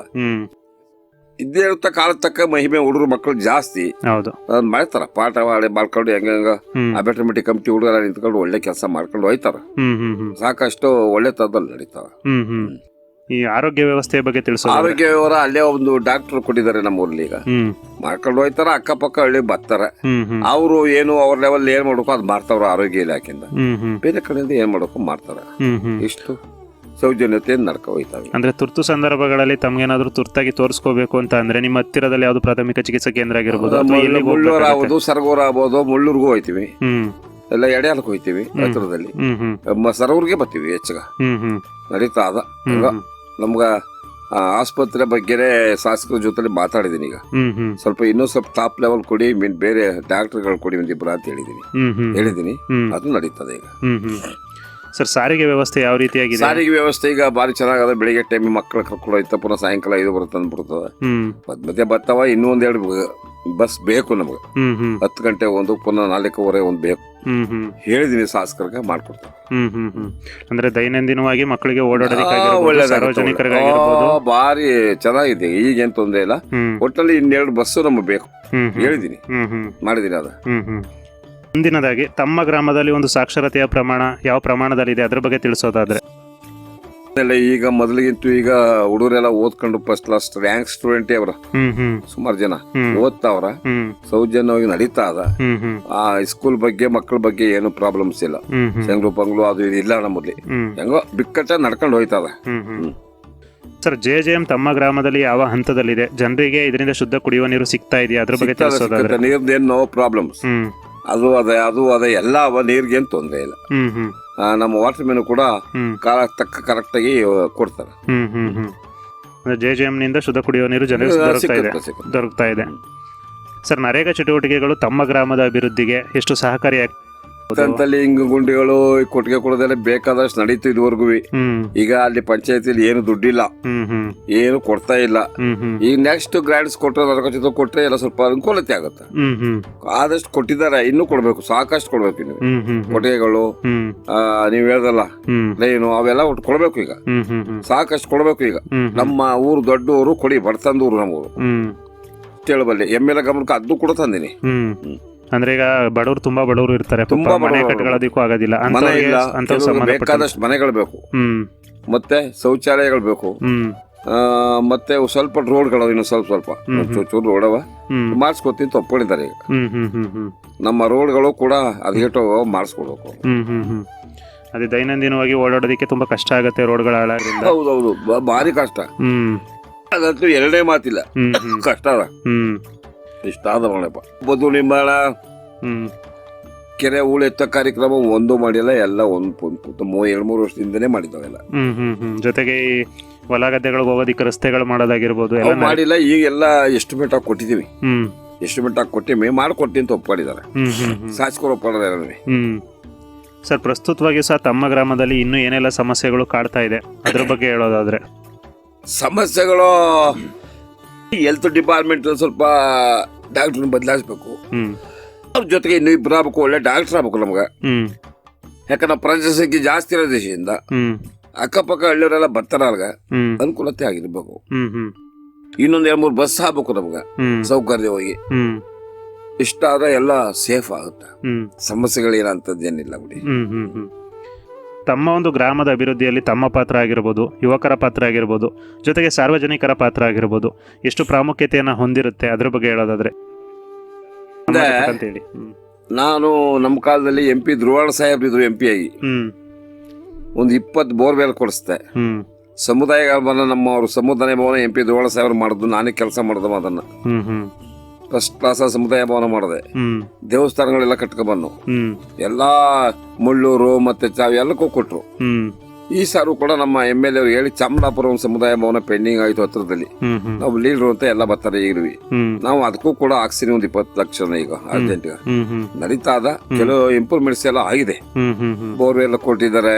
ಇದ್ದೇ ಇರುತ್ತ. ಕಾಲ ತಕ್ಕ ಮಹಿಮೆ ಹುಡುಗರು ಮಕ್ಕಳು ಜಾಸ್ತಿ ಮಾಡ್ತಾರ. ಪಾಠ ಮಾಡ್ಕೊಂಡು ಹೆಂಗ ಅಬೆಟರ್ಮೆಂಟ್ ಕಮಿಟಿ ಹುಡುಗರ ನಿಂತ್ಕೊಂಡು ಒಳ್ಳೆ ಕೆಲಸ ಮಾಡ್ಕೊಂಡು ಹೋಯ್ತಾರ. ಸಾಕಷ್ಟು ಒಳ್ಳೆ ತರದಲ್ಲಿ ನಡೀತಾವ. ಈ ಆರೋಗ್ಯ ವ್ಯವಸ್ಥೆ ಬಗ್ಗೆ ತಿಳಿಸೋ? ಆರೋಗ್ಯ ವ್ಯವಹಾರ ಅಲ್ಲೇ ಒಂದು ಡಾಕ್ಟರ್ ಕೊಟ್ಟಿದ್ದಾರೆ ನಮ್ಮ ಊರ್ಲಿ. ಈಗ ಮಾಡ್ಕೊಂಡು ಹೋಯ್ತಾರ. ಅಕ್ಕಪಕ್ಕ ಹಳ್ಳಿ ಬರ್ತಾರ. ಅವರು ಏನು ಅವ್ರ ಲೆವೆಲ್ ಏನ್ ಮಾಡ್ಬೇಕು ಅದ್ ಮಾಡ್ತಾವ್ರ ಆರೋಗ್ಯ ಇಲಾಖೆಯಿಂದ. ಬೇರೆ ಕಡೆಯಿಂದ ಏನ್ ಮಾಡ್ಬೇಕು ಮಾಡ್ತಾರ. ಇಷ್ಟು ಸೌಜನ್ಯತೆಯಿಂದ ನಡ್ಕೊ ಹೋಯ್ತಾವೆ. ಅಂದ್ರೆ ತುರ್ತು ಸಂದರ್ಭಗಳಲ್ಲಿ ತಮ್ಗೇನಾದ್ರೂ ತುರ್ತಾಗಿ ತೋರಿಸ್ಕೋಬೇಕು ಅಂತ ಅಂದ್ರೆ ನಿಮ್ಮ ಹತ್ತಿರದಲ್ಲಿ ಯಾವ್ದು ಪ್ರಾಥಮಿಕ ಚಿಕಿತ್ಸಾ ಕೇಂದ್ರ ಆಗಿರ್ಬೋದು ಅಥವಾ ಎಲ್ಲಿಗೆ ಮುಳ್ಳೂರು ಹೋಗ್ಬೇಕಾಗತ್ತೆ? ಆಗ್ಬೋದು, ಸರಗೂರು ಆಗ್ಬೋದು, ಮುಳ್ಳೂರ್ಗೂ ಹೋಯ್ತೀವಿ, ಹ್ಮ್ ಎಲ್ಲ ಎಡೆಯಾಲಕ್ಕೆ ಹೋಯ್ತೀವಿ ಹತ್ರದಲ್ಲಿ. ಹ್ಮ್ ಹ್ಮ್ ಸರಗೂರ್ಗೆ ಬರ್ತೀವಿ ಹೆಚ್ಚಿಗ ಹ್ಮ್ ನಡೀತಾ ಅದ. ನಮ್ಗ ಆಸ್ಪತ್ರೆ ಬಗ್ಗೆನೇ ಶಾಸಕರ ಜೊತೆ ಮಾತಾಡಿದೀನಿ. ಈಗ ಹ್ಮ್ ಸ್ವಲ್ಪ ಇನ್ನೂ ಸ್ವಲ್ಪ ಟಾಪ್ ಲೆವೆಲ್ ಕೊಡಿ, ಬೇರೆ ಡಾಕ್ಟರ್ಗಳು ಕೊಡಿ ಒಂದಿಬ್ರು ಅಂತ ಹೇಳಿದೀನಿ. ಅದು ನಡೀತದೆ ಈಗ. ಸರ್, ಸಾರಿಗೆ ವ್ಯವಸ್ಥೆ ಯಾವ ರೀತಿಯಾಗಿದೆ? ಸಾರಿಗೆ ವ್ಯವಸ್ಥೆ ಈಗ ಬಾರಿ ಚೆನ್ನಾಗದ. ಬೆಳಿಗ್ಗೆ ಟೈಮ್ ಮಕ್ಕಳು ಕರ್ಕೊಂಡು ಹೋಯ್ತಾ ಪುನಃ ಸಾಯಂಕಾಲ 5 ಬರುತ್ತೆ ಅಂದ್ಬಿಡ್ತದೆ. ಮತ್ತೆ ಬರ್ತಾವ. ಇನ್ನೂ ಒಂದೆರಡು ಬಸ್ ಬೇಕು ನಮ್ಗೆ. 10 ಗಂಟೆ ಒಂದು, ಪುನಃ 4:15 ಒಂದು ಬೇಕು. ಹೇಳಿದೀನಿ ಶಾಸಕರಿಗೆ, ಮಾಡ್ಕೊಡ್ತಾರೆ. ಅಂದ್ರೆ ದೈನಂದಿನವಾಗಿ ಮಕ್ಕಳಿಗೆ ಓಡಾಡೋದಕ್ಕಾಗಿರ್ಬೋದು, ಸಾರ್ವಜನಿಕರಿಗಾಗಿರ್ಬೋದು ಬಾರಿ ಚೆನ್ನಾಗಿದೆ. ಈಗೇನ್ ತೊಂದ್ರೆ ಇಲ್ಲ. ಒಟ್ಟಲ್ಲಿ 2 ಬಸ್ಸು ನಮ್ಗೆ ಬೇಕು. ಹೇಳಿದೀನಿ, ಮಾಡಿದೀನಿ ಅದ. ಮುಂದಿನದಾಗಿ ತಮ್ಮ ಗ್ರಾಮದಲ್ಲಿ ಒಂದು ಸಾಕ್ಷರತೆಯ ಪ್ರಮಾಣ ಯಾವ ಪ್ರಮಾಣದಲ್ಲಿದೆ ಅದ್ರ ಬಗ್ಗೆ ತಿಳಿಸೋದಾದ್ರೆ? ಈಗ ಮೊದಲಿಗಿಂತೂ ಈಗ ಹುಡುಗರೆಲ್ಲ ಓದ್ಕೊಂಡು ಫಸ್ಟ್ ಕ್ಲಾಸ್ ರ್ಯಾಂಕ್ ಸ್ಟೂಡೆಂಟ್ ಅವ್ರ ಸುಮಾರು ಜನ ಓದ್ತಾವ್ರ. ಸೌಜನ್ಯವಾಗಿ ನಡೀತಾ ಅದ. ಆ ಸ್ಕೂಲ್ ಬಗ್ಗೆ ಮಕ್ಕಳ ಬಗ್ಗೆ ಏನು ಪ್ರಾಬ್ಲಮ್ಸ್ ಇಲ್ಲ. ಸಂಗ್ಲು ಪಂಗ್ಲು ಅದು ಇದು ಇಲ್ಲ. ನಮ್ಮಲ್ಲಿ ಹೆಂಗೋ ಬಿಕ್ಕಟ್ಟ ನಡ್ಕೊಂಡು ಹೋಯ್ತದ. ಸರ್, JJM ತಮ್ಮ ಗ್ರಾಮದಲ್ಲಿ ಯಾವ ಹಂತದಲ್ಲಿದೆ? ಜನರಿಗೆ ಇದರಿಂದ ಶುದ್ಧ ಕುಡಿಯುವ ನೀರು ಸಿಗ್ತಾ ಇದೆಯಾ ಅದ್ರ ಬಗ್ಗೆ ತಿಳಿಸೋದಾದ್ರೆ? ನೀರ್ದೇನು ನೋ ಪ್ರಾಬ್ಲಮ್ಸ್. ಅದು ಅದೇ ಎಲ್ಲ ನೀರ್ಗೆ ಏನ್ ತೊಂದ್ರೆ ಇಲ್ಲ. ನಮ್ಮ ವಾಟರ್ ಮೆನು ಕೂಡ ಕಾಲ ತಕ್ಕ ಕರೆಕ್ಟ್ ಆಗಿ ಕೊಡ್ತಾರೆ. JJM ನಿಂದ ಶುದ್ಧ ಕುಡಿಯುವ ನೀರು ಜನರಿಗೆ ದೊರಕ್ತಾ ಇದೆ. ಸರ್, ನರೇಗಾ ಚಟುವಟಿಕೆಗಳು ತಮ್ಮ ಗ್ರಾಮದ ಅಭಿವೃದ್ಧಿಗೆ ಎಷ್ಟು ಸಹಕಾರಿಯಾಗಿ? ಹಿಂಗ ಗುಂಡಿಗಳು ಕೊಟ್ಟಿಗೆ ಕೊಡೋದೆಲ್ಲ ಬೇಕಾದಷ್ಟು ನಡೀತು ಇದುವರೆಗೂ. ಈಗ ಅಲ್ಲಿ ಪಂಚಾಯತಿಲಿ ಏನು ದುಡ್ಡಿಲ್ಲ, ಏನು ಕೊಡ್ತಾ ಇಲ್ಲ. ಈಗ ನೆಕ್ಸ್ಟ್ ಗ್ರಾಂಟ್ಸ್ ಕೊಟ್ಟರೆ ಕೊಟ್ರೆ ಎಲ್ಲ ಸ್ವಲ್ಪ ಅನುಕೂಲತೆ ಆಗುತ್ತೆ. ಆದಷ್ಟು ಕೊಟ್ಟಿದ್ದಾರೆ, ಇನ್ನೂ ಕೊಡ್ಬೇಕು, ಸಾಕಷ್ಟು ಕೊಡ್ಬೇಕು. ಇನ್ನು ಕೊಟ್ಟಿಗೆಗಳು ನೀವ್ ಹೇಳ್ದಲ್ಲ ಲೈನು ಅವೆಲ್ಲ ಒಟ್ಟು ಕೊಡ್ಬೇಕು. ಈಗ ಸಾಕಷ್ಟು ಕೊಡ್ಬೇಕು. ಈಗ ನಮ್ಮ ಊರು ದೊಡ್ಡ ಊರು, ಕೊಡಿ ಬಡತಂದ ಊರು ನಮ್ಮ ಊರು ಹೇಳಬಲ್ಲೆ. MLA ಗಮನಕ್ಕೆ ಅದು ಕೂಡ ತಂದಿನಿ. ಅಂದ್ರೆ ಈಗ ಬಡವರು ತುಂಬಾ ಬಡವರು ಇರ್ತಾರೆ, ತುಂಬಾ ಮನೆ ಕಟ್ಕೊಳ್ಳೋದಕ್ಕೂ ಆಗೋದಿಲ್ಲ. ಬೇಕಾದಷ್ಟು ಮನೆಗಳು ಬೇಕು, ಮತ್ತೆ ಶೌಚಾಲಯಗಳು ಬೇಕು, ಮತ್ತೆ ಸ್ವಲ್ಪ ರೋಡ್ಗಳು ಇನ್ನು ಸ್ವಲ್ಪ ಚೂರು ರೋಡವ ಮಾಡಿಸ್ಕೊತೀನಿ ಒಪ್ಕೊಂಡಿದ್ದಾರೆ. ಈಗ ನಮ್ಮ ರೋಡ್ಗಳು ಕೂಡ ಅದೇಟೋ ಮಾಡಿಸ್ಕೊಡ್ಬೇಕು. ಅದೇ ದೈನಂದಿನವಾಗಿ ಓಡಾಡೋದಕ್ಕೆ ತುಂಬಾ ಕಷ್ಟ ಆಗುತ್ತೆ ರೋಡ್ಗಳ ಹಾಳಾದ್ರಿಂದ. ಹೌದೌದು, ಭಾರಿ ಕಷ್ಟ. ಅದಂತೂ ಎರಡೇ ಮಾತಿಲ್ಲ, ಕಷ್ಟ ಅದ. ಇಷ್ಟ ಆದ ನೋಡಪ್ಪ. ಬದು ನಿಂಬಾಳ ಕೆರೆ ಹೂಳೆತ್ತ ಕಾರ್ಯಕ್ರಮ ಒಂದು ಮಾಡಿಲ್ಲ, ಎಲ್ಲ ಒಂದು 2-3 ವರ್ಷದಿಂದನೇ ಮಾಡಿದವೆಲ್ಲ. ಜೊತೆಗೆ ಹೊಲ ಗದ್ದೆಗಳಿಗೆ ಹೋಗೋದಿಕ್ಕೆ ರಸ್ತೆಗಳು ಮಾಡೋದಾಗಿರ್ಬೋದು ಎಲ್ಲ ಮಾಡಿಲ್ಲ. ಈಗೆಲ್ಲ ಎಸ್ಟಿಮೇಟ್ ಆಗಿ ಕೊಟ್ಟಿದೀವಿ. ಎಸ್ಟಿಮೇಟ್ ಆಗಿ ಕೊಟ್ಟಿವಿ, ಮಾಡ್ಕೊಡ್ತೀನಿ ಅಂತ ಒಪ್ಪಿದ್ದಾರೆ. ಶಾಸಕರು ಒಪ್ಪಿದ್ದಾರೆ. ಸರ್, ಪ್ರಸ್ತುತವಾಗಿ ಸಹ ತಮ್ಮ ಗ್ರಾಮದಲ್ಲಿ ಇನ್ನೂ ಏನೆಲ್ಲ ಸಮಸ್ಯೆಗಳು ಕಾಡ್ತಾ ಇದೆ ಅದ್ರ ಬಗ್ಗೆ ಹೇಳೋದಾದ್ರೆ? ಸಮಸ್ಯೆಗಳು ಹೆಲ್ತ್ ಡಿಪಾರ್ಟ್ಮೆಂಟ್ ಸ್ವಲ್ಪ ಡಾಕ್ಟರ್ ಬದಲಾಯಿಸ್ಬೇಕು. ಅವ್ರ ಜೊತೆಗೆ ಇನ್ನೂ ಇಬ್ಬರು ಆಗ್ಬೇಕು, ಒಳ್ಳೆ ಡಾಕ್ಟರ್ ಆಗ್ಬೇಕು ನಮ್ಗೆ. ಯಾಕಂದ್ರೆ ಪ್ರಜಾ ಸಂಖ್ಯೆ ಜಾಸ್ತಿ ಇರೋ ದೇಶದಿಂದ ಅಕ್ಕಪಕ್ಕ ಹಳ್ಳಿಯವರೆಲ್ಲ ಬರ್ತಾರ, ಅಲ್ಗ ಅನುಕೂಲತೆ ಆಗಿರ್ಬೇಕು. ಇನ್ನೊಂದ್ 2-3 ಬಸ್ ಆಗ್ಬೇಕು ನಮ್ಗೆ ಸೌಕರ್ಯವಾಗಿ. ಇಷ್ಟ ಆದ ಎಲ್ಲ ಸೇಫ್ ಆಗುತ್ತೆ. ಸಮಸ್ಯೆಗಳೇನಂತದ್ದೇನಿಲ್ಲ ಬಿಡಿ. ತಮ್ಮ ಒಂದು ಗ್ರಾಮದ ಅಭಿವೃದ್ಧಿಯಲ್ಲಿ ತಮ್ಮ ಪಾತ್ರ ಆಗಿರ್ಬೋದು, ಯುವಕರ ಪಾತ್ರ ಆಗಿರ್ಬೋದು, ಜೊತೆಗೆ ಸಾರ್ವಜನಿಕರ ಪಾತ್ರ ಆಗಿರ್ಬೋದು, ಎಷ್ಟು ಪ್ರಾಮುಖ್ಯತೆಯನ್ನ ಹೊಂದಿರುತ್ತೆ ಅದ್ರ ಬಗ್ಗೆ ಹೇಳೋದಾದ್ರೆ? ನಾನು ನಮ್ಮ ಕಾಲದಲ್ಲಿ MP ಧ್ರುವಣ ಸಾಹೇಬ್ ಇದ್ರು MP ಆಗಿ ಒಂದು 20 ಬೋರ್ವೆಲ್ ಕೊಡಿಸ್ದೆ. ಸಮುದಾಯ ಭವನ, ನಮ್ಮ ಅವರು ಸಮುದಾಯ ಭವನ MP ಧ್ರುವಣ ಸಾಹೇಬ್ ಮಾಡಿದ್ದು, ನಾನೇ ಕೆಲಸ ಮಾಡಿದ ಅದನ್ನ. ಫಸ್ಟ್ ಕ್ಲಾಸ್ ಸಮುದಾಯ ಭವನ ಮಾಡಿದೆ. ದೇವಸ್ಥಾನಗಳೆಲ್ಲ ಕಟ್ಕೊಬಂದು ಎಲ್ಲಾ ಮುಳ್ಳೂರು ಮತ್ತೆ ಎಲ್ಲಕ್ಕೂ ಕೊಟ್ರು. ಈ ಸಾರು ಕೂಡ ನಮ್ಮ MLA ಅವರು ಹೇಳಿ ಚಾಮರಾಪುರ ಒಂದು ಸಮುದಾಯ ಭವನ ಪೆಂಡಿಂಗ್ ಆಯ್ತು ಹತ್ರದಲ್ಲಿ. ನಾವು ಲೀಡರ್ ಅಂತ ಎಲ್ಲ ಬರ್ತಾರೆ ಈಗಿರುವಿ. ನಾವು ಅದಕ್ಕೂ ಕೂಡ ಹಾಕ್ಸಿನಿ ಒಂದು 20 ಲಕ್ಷ. ಈಗ ಅರ್ಜೆಂಟ್ ನಡೀತಾ ಅದ. ಕೆಲವು ಇಂಪ್ರೂವ್ಮೆಂಟ್ಸ್ ಎಲ್ಲ ಆಗಿದೆ. ಬೋರ್ವೆಲ್ ಕೊಟ್ಟಿದ್ದಾರೆ,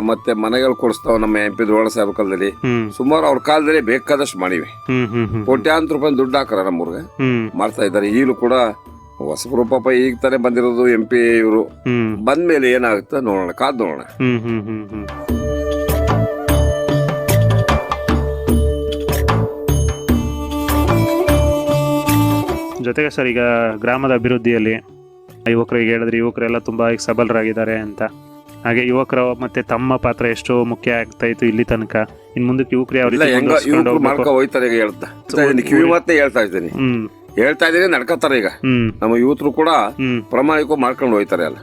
ಮತ್ತೆ ಮನೆಗಳು ಕೊಡಿಸ್ತಾವ ನಮ್ಮ MP ಧ್ರುವಣ ಸಾಹೇಬ್ ಕಾಲದಲ್ಲಿ. ಸುಮಾರು ಅವ್ರ ಕಾಲದಲ್ಲಿ ಬೇಕಾದಷ್ಟು ಮಾಡಿವಿ. ಕೋಟ್ಯಾಂತರ ರೂಪಾಯಿ ದುಡ್ಡು ಹಾಕಾರ ನಮ್ಮೂರ್ಗೆ ಮಾಡ್ತಾ ಇದ್ದಾರೆ. ಈಗಲೂ ಕೂಡ ಹೊಸಬ್ರು ಪಾಪ ಈಗ ತಾನೇ ಬಂದಿರೋದು MP ಇವರು. ಬಂದ್ಮೇಲೆ ಏನಾಗುತ್ತೆ ನೋಡೋಣ, ಕಾದ್ ನೋಡೋಣ. ಜೊತೆಗೆ ಸರ್, ಈಗ ಗ್ರಾಮದ ಅಭಿವೃದ್ಧಿಯಲ್ಲಿ ಯುವಕರಿಗೆ ಹೇಳಿದ್ರೆ ಯುವಕರೆಲ್ಲ ತುಂಬಾ ಈಗ ಸಬಲರಾಗಿದ್ದಾರೆ ಅಂತ. ಹಾಗೆ ಯುವಕರ ಮತ್ತೆ ತಮ್ಮ ಪಾತ್ರ ಎಷ್ಟು ಮುಖ್ಯ ಆಗ್ತಾ ಇತ್ತು ಇಲ್ಲಿ ತನಕ. ಇನ್ ಮುಂದಕ್ಕೆ ಯುವಕರು ಯಾವ ರೀತಿ ಮಾಡ್ಕೊ ಹೋಯ್ತಾರೆ ಕಿವಿ ಮಾತೇ ಹೇಳ್ತಾ ಇದೀನಿ ನಡ್ಕತ್ತಾರ. ಈಗ ನಮ್ಮ ಯೂತ್ರು ಕೂಡ ಪ್ರಾಮಾಣಿಕ ಮಾಡ್ಕೊಂಡು ಹೋಯ್ತಾರೆ ಎಲ್ಲ.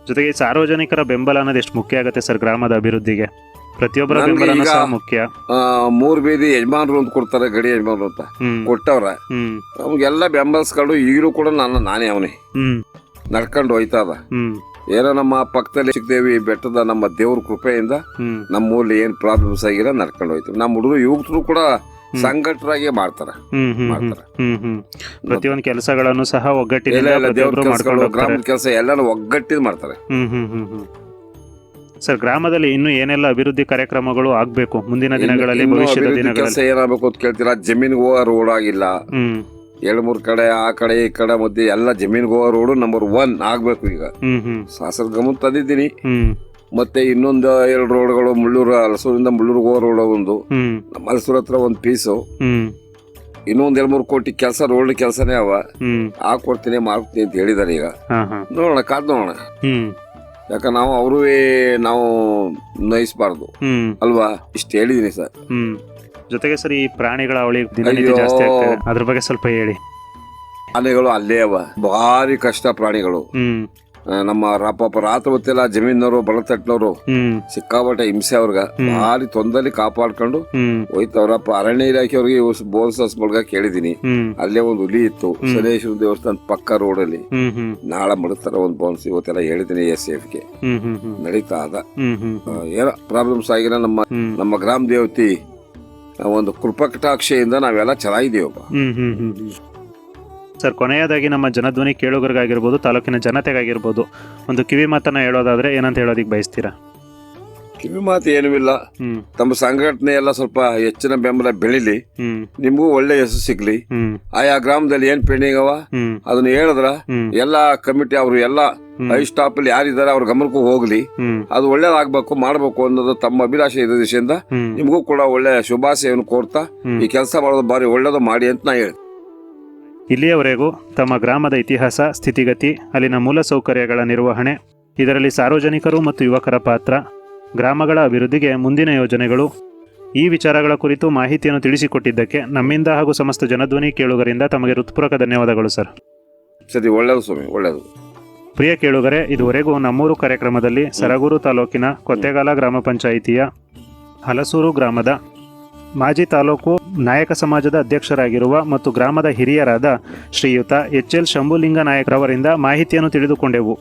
ಜೊತೆಗೆ ಸಾರ್ವಜನಿಕರ ಬೆಂಬಲ ಅನ್ನೋದು ಎಷ್ಟು ಮುಖ್ಯ ಆಗುತ್ತೆ ಸರ್ ಗ್ರಾಮದ ಅಭಿವೃದ್ಧಿಗೆ? ಪ್ರತಿಯೊಬ್ಬರ ನನ್ಗೆ ಬೆಂಬಲನೂ ಈಗ ಸಹ ಮುಖ್ಯ. 3 ಬೀದಿ ಯಜಮಾನ್ರು ಅಂತ ಕೊಡ್ತಾರೆ, ಗಡಿ ಯಜಮಾನ್ರು ಅಂತ ಕೊಟ್ಟವ್ರ. ನಮ್ಗೆಲ್ಲ ಬೆಂಬಲಿಸ್ಕೊಂಡು ಈಗಲೂ ಕೂಡ ನಾನೇ ಅವನೇ ನಡ್ಕೊಂಡು ಹೋಯ್ತಾ ಅದ. ಏನೋ ನಮ್ಮ ಪಕ್ಕದಲ್ಲಿ ಸಿಗ್ದೇವಿ ಬೆಟ್ಟದ ನಮ್ಮ ದೇವ್ರ ಕೃಪೆಯಿಂದ ನಮ್ಮ ಊರ್ಲಿ ಏನ್ ಪ್ರಾಬ್ಲಮ್ಸ್ ಆಗಿಲ್ಲ ನಡ್ಕೊಂಡು ಹೋಯ್ತೀವಿ. ನಮ್ಮ ಹುಡುಗರು ಯುವಕರು ಕೂಡ ಸಂಘಟರಾಗಿ ಮಾಡ್ತಾರೆ. ಪ್ರತಿಯೊಂದು ಕೆಲಸಗಳನ್ನು ಸಹ ಒಗ್ಗಟ್ಟಿನಿಂದ ಗ್ರಾಮದ ಕೆಲಸ ಎಲ್ಲಾನು ಒಗ್ಗಟ್ಟಿದ್ ಮಾಡ್ತಾರೆ. ಸರ್, ಗ್ರಾಮದಲ್ಲಿ ಇನ್ನು ಏನೆಲ್ಲ ಅಭಿವೃದ್ಧಿ ಕಾರ್ಯಕ್ರಮಗಳು ಆಗ್ಬೇಕು ಮುಂದಿನ ದಿನಗಳಲ್ಲಿ, ಭವಿಷ್ಯದ ದಿನಗಳಲ್ಲಿ? ಕೆಲಸ ಏನಾಗಬೇಕು ಅಂತ ಕೇಳ್ತೀರಾ? ಜಮೀನ್ಗೆ ಹೋಗೋ ರೋಡ್ ಆಗಿಲ್ಲ. 2-3 ಕಡೆ ಆ ಕಡೆ ಈ ಕಡೆ ಮಧ್ಯೆ ಎಲ್ಲ ಜಮೀನ್ಗೆ ಹೋಗೋ ರೋಡ್ ನಂಬರ್ 1 ಆಗ್ಬೇಕು. ಈಗ ಶಾಸಕ ಗಮನ ತಂದಿದ್ದೀನಿ. ಮತ್ತೆ ಇನ್ನೊಂದು 2 ರೋಡ್ಗಳು ಮುಳ್ಳೂರು, ಹಲಸೂರಿಂದ ಮುಳ್ಳೂರ್ಗೆ ಹೋಗೋ ರೋಡ್ ಒಂದು, ನಮ್ಮ ಹಲಸೂರ್ ಹತ್ರ ಒಂದು ಪೀಸು, ಇನ್ನೊಂದ್ 2-3 ಕೋಟಿ ಕೆಲಸ ರೋಡ್ ಕೆಲಸನೇ ಅವ. ಹಾಕೊಡ್ತೀನಿ ಮಾಡ್ತೀನಿ ಅಂತ ಹೇಳಿದಾರೆ. ಈಗ ನೋಡೋಣ, ಕಾದ್ ನೋಡೋಣ. ಯಾಕ ನಾವು ನಯಿಸ್ಬಾರ್ದು ಅಲ್ವಾ? ಇಷ್ಟು ಹೇಳಿದೀನಿ ಸರ್. ಜೊತೆಗೆ ಸರ್, ಈ ಪ್ರಾಣಿಗಳ ಅವಳಿ ದಿನನಿತ್ಯ ಜಾಸ್ತಿ ಆಗ್ತದೆ, ಅದ್ರ ಬಗ್ಗೆ ಸ್ವಲ್ಪ ಹೇಳಿ. ಪ್ರಾಣಿಗಳು ಅಲ್ಲೇ ಅವ, ಭಾರಿ ಕಷ್ಟ ಪ್ರಾಣಿಗಳು. ನಮ್ಮ ರಾತ್ರಿ ಹೊತ್ತೆಲ್ಲ ಜಮೀನವರು ಬಡತಟ್ಟಿನವರು ಸಿಕ್ಕಾಪಟ್ಟೆ ಹಿಂಸೆ ಅವ್ರಗ ಭಾರಿ ತೊಂದಲ್ಲಿ ಕಾಪಾಡ್ಕೊಂಡು ಹೋಯ್ತವ್ರಪ್ಪ. ಅರಣ್ಯ ಇಲಾಖೆಯವ್ರಿಗೆ ಬೋನ್ಸಸ್ ಬಳಗ ಕೇಳಿದೀನಿ. ಅಲ್ಲೇ ಒಂದು ಹುಲಿ ಇತ್ತು ಸಲೇಶ್ವರ ದೇವಸ್ಥಾನ ಪಕ್ಕ ರೋಡಲ್ಲಿ. ನಾಳೆ ಮಡಗ್ತಾರ ಒಂದು ಬೋನ್ಸ್. ಇವತ್ತೆಲ್ಲ ಹೇಳಿದೀನಿ SAF ಗೆ ನಡೀತಾ ಅದ. ಏನೋ ಪ್ರಾಬ್ಲಮ್ಸ್ ಆಗಿಲ್ಲ. ನಮ್ಮ ಗ್ರಾಮ ದೇವತಿ ಒಂದು ಕೃಪಕಟಾಕ್ಷೆಯಿಂದ ನಾವೆಲ್ಲ ಚೆನ್ನಾಗಿದ್ದೀವಪ್ಪ. ಸರ್, ಕೊನೆಯದಾಗಿ ನಮ್ಮ ಜನಧ್ವನಿ ಕೇಳುಗರಿಗಾಗಿರ್ಬೋದು, ತಾಲೂಕಿನ ಜನತೆಗಾಗಿರ್ಬೋದು, ಒಂದು ಕಿವಿ ಮಾತನ್ನ ಹೇಳೋದಾದ್ರೆ ಏನಂತ ಹೇಳೋದಿಕ್ ಬಯಸ್ತೀರಾ? ಕಿವಿ ಮಾತು ಏನೂ ಇಲ್ಲ. ತಮ್ಮ ಸಂಘಟನೆ ಎಲ್ಲ ಸ್ವಲ್ಪ ಹೆಚ್ಚಿನ ಬೆಂಬಲ ಬೆಳಿಲಿ, ನಿಮ್ಗೂ ಒಳ್ಳೆ ಹೆಸರು ಸಿಗ್ಲಿ. ಆಯಾ ಗ್ರಾಮದಲ್ಲಿ ಏನ್ ಪೆಂಡಿಂಗ್ ಅವ ಅದನ್ನ ಹೇಳಿದ್ರ ಎಲ್ಲಾ ಕಮಿಟಿ ಅವರು ಎಲ್ಲ ಹೈ ಸ್ಟಾಪ್ ಅಲ್ಲಿ ಯಾರಿದ್ದಾರೆ ಅವ್ರ ಗಮನಕ್ಕೂ ಹೋಗ್ಲಿ. ಅದು ಒಳ್ಳೇದಾಗ್ಬೇಕು ಮಾಡ್ಬೇಕು ಅನ್ನೋದು ತಮ್ಮ ಅಭಿಲಾಷೆ ಇರೋ ದಿಶೆಯಿಂದ ನಿಮ್ಗೂ ಕೂಡ ಒಳ್ಳೆ ಶುಭಾಶಯವನ್ನು ಕೋರ್ತಾ ಈ ಕೆಲಸ ಮಾಡೋದು ಬಾರಿ ಒಳ್ಳೇದು ಮಾಡಿ ಅಂತ ನಾ ಹೇಳಿ. ಇಲ್ಲಿಯವರೆಗೂ ತಮ್ಮ ಗ್ರಾಮದ ಇತಿಹಾಸ, ಸ್ಥಿತಿಗತಿ, ಅಲ್ಲಿನ ಮೂಲಸೌಕರ್ಯಗಳ ನಿರ್ವಹಣೆ, ಇದರಲ್ಲಿ ಸಾರ್ವಜನಿಕರು ಮತ್ತು ಯುವಕರ ಪಾತ್ರ, ಗ್ರಾಮಗಳ ಅಭಿವೃದ್ಧಿಗೆ ಮುಂದಿನ ಯೋಜನೆಗಳು, ಈ ವಿಚಾರಗಳ ಕುರಿತು ಮಾಹಿತಿಯನ್ನು ತಿಳಿಸಿಕೊಟ್ಟಿದ್ದಕ್ಕೆ ನಮ್ಮಿಂದ ಹಾಗೂ ಸಮಸ್ತ ಜನಧ್ವನಿ ಕೇಳುಗರಿಂದ ತಮಗೆ ಹೃತ್ಪೂರ್ವಕ ಧನ್ಯವಾದಗಳು ಸರ್. ಸರಿ, ಒಳ್ಳೆಯದು ಸ್ವಾಮಿ, ಒಳ್ಳೆಯದು. ಪ್ರಿಯ ಕೇಳುಗರೆ, ಇದುವರೆಗೂ ನಮ್ಮೂರು ಕಾರ್ಯಕ್ರಮದಲ್ಲಿ ಸರಗೂರು ತಾಲೂಕಿನ ಕೊತ್ತೆಗಾಲ ಗ್ರಾಮ ಪಂಚಾಯಿತಿಯ ಹಲಸೂರು ಗ್ರಾಮದ ಮಾಜಿ ತಾಲೂಕು ನಾಯಕ ಸಮಾಜದ ಅಧ್ಯಕ್ಷರಾಗಿರುವ ಮತ್ತು ಗ್ರಾಮದ ಹಿರಿಯರಾದ ಶ್ರೀಯುತ HL ಶಂಭುಲಿಂಗ ನಾಯಕರವರಿಂದ ಮಾಹಿತಿಯನ್ನು ತಿಳಿದುಕೊಂಡೆವು.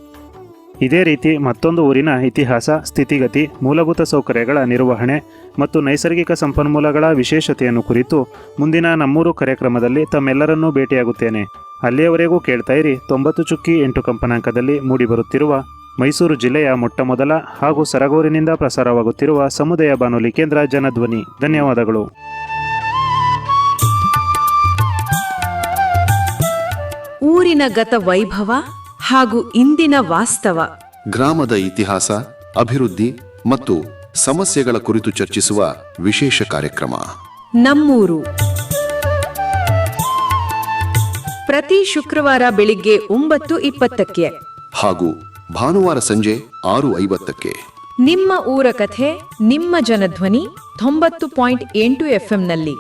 ಇದೇ ರೀತಿ ಮತ್ತೊಂದು ಊರಿನ ಇತಿಹಾಸ, ಸ್ಥಿತಿಗತಿ, ಮೂಲಭೂತ ಸೌಕರ್ಯಗಳ ನಿರ್ವಹಣೆ ಮತ್ತು ನೈಸರ್ಗಿಕ ಸಂಪನ್ಮೂಲಗಳ ವಿಶೇಷತೆಯನ್ನು ಕುರಿತು ಮುಂದಿನ ನಮ್ಮೂರು ಕಾರ್ಯಕ್ರಮದಲ್ಲಿ ತಮ್ಮೆಲ್ಲರನ್ನೂ ಭೇಟಿಯಾಗುತ್ತೇನೆ. ಅಲ್ಲಿಯವರೆಗೂ ಕೇಳ್ತಾ ಇರಿ 90.8 ಕಂಪನಾಂಕದಲ್ಲಿ ಮೂಡಿಬರುತ್ತಿರುವ ಮೈಸೂರು ಜಿಲ್ಲೆಯ ಮೊಟ್ಟಮೊದಲ ಹಾಗೂ ಸರಗೂರಿನಿಂದ ಪ್ರಸಾರವಾಗುತ್ತಿರುವ ಸಮುದಾಯ ಬಾನುಲಿ ಕೇಂದ್ರ ಜನಧ್ವನಿ. ಧನ್ಯವಾದಗಳು. ಊರಿನ ಗತ ವೈಭವ ಹಾಗೂ ಇಂದಿನ ವಾಸ್ತವ, ಗ್ರಾಮದ ಇತಿಹಾಸ, ಅಭಿವೃದ್ಧಿ ಮತ್ತು ಸಮಸ್ಯೆಗಳ ಕುರಿತು ಚರ್ಚಿಸುವ ವಿಶೇಷ ಕಾರ್ಯಕ್ರಮ ನಮ್ಮೂರು. ಪ್ರತಿ ಶುಕ್ರವಾರ ಬೆಳಿಗ್ಗೆ 9:20ಕ್ಕೆ ಹಾಗೂ ಭಾನುವಾರ ಸಂಜೆ 6:50ಕ್ಕೆ. ನಿಮ್ಮ ಊರ ಕಥೆ ನಿಮ್ಮ ಜನಧ್ವನಿ 90.8 FM ನಲ್ಲಿ.